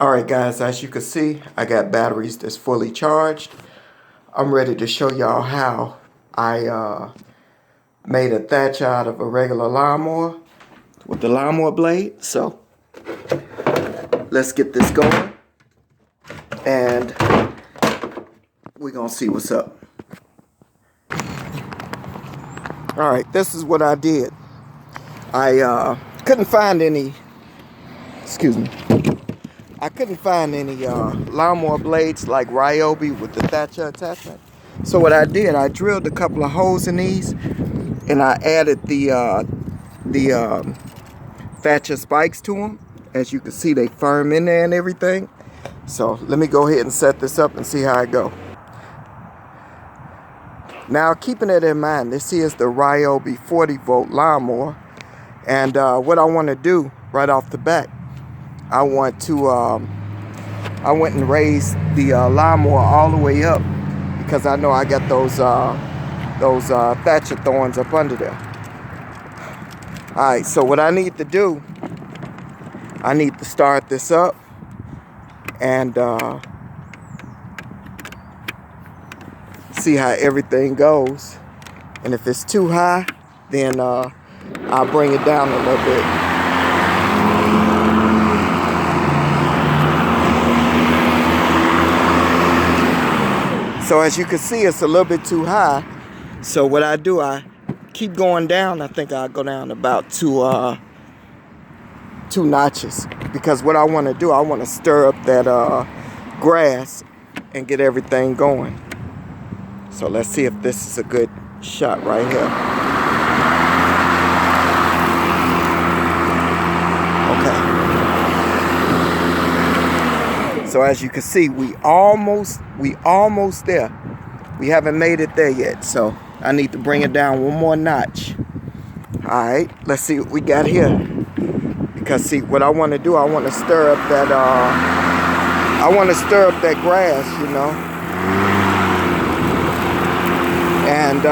Alright guys, as you can see, I got batteries that's fully charged. I'm ready to show y'all how I made a thatch out of a regular lawnmower with the lawnmower blade. So let's get this going and we're gonna see what's up. Alright, this is what I did. I couldn't find any, I couldn't find any lawnmower blades like Ryobi with the dethatcher attachment. So what I did, I drilled a couple of holes in these and I added the thatcher spikes to them. As you can see, they firm in there and everything. So let me go ahead and set this up and see how it go. Now, keeping it in mind, this is the Ryobi 40-volt lawnmower. And what I want to do right off the bat, I went and raised the lawnmower all the way up because I know I got those thatcher thorns up under there. Alright, so what I need to do, I need to start this up and see how everything goes. And if it's too high, then I'll bring it down a little bit. So as you can see, it's a little bit too high. So what I do, I keep going down. I think I'll go down about two notches. Because what I want to do, I want to stir up that grass and get everything going. So let's see if this is a good shot right here. Okay. So as you can see, we almost there. We haven't made it there yet, so I need to bring it down one more notch. Alright, let's see what we got here. Because see, what I want to do, I want to stir up that grass, you know. And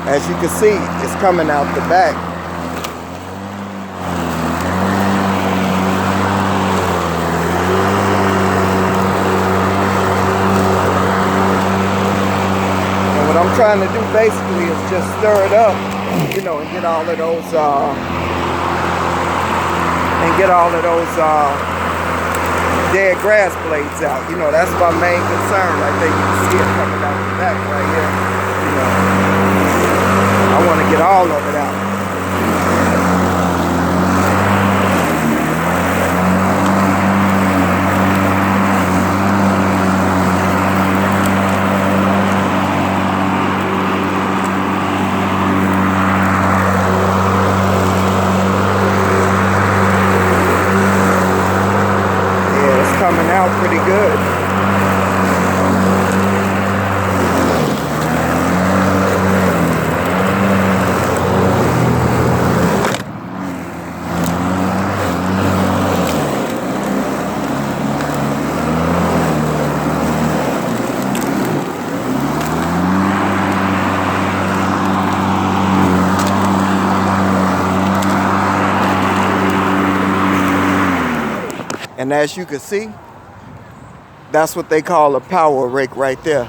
as you can see, it's coming out the back. What I'm trying to do basically is just stir it up, you know, and get all of those dead grass blades out. You know, that's my main concern. I think you can see it coming out the back right here. You know, I want to get all of it out. Coming out pretty good. And as you can see, that's what they call a power rake right there.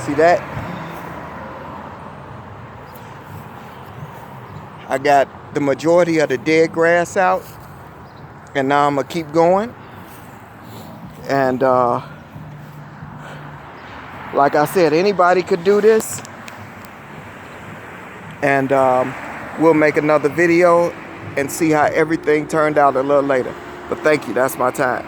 See that? I got the majority of the dead grass out. And now I'm going to keep going. And like I said, anybody could do this. And we'll make another video and see how everything turned out a little later. But thank you, that's my time.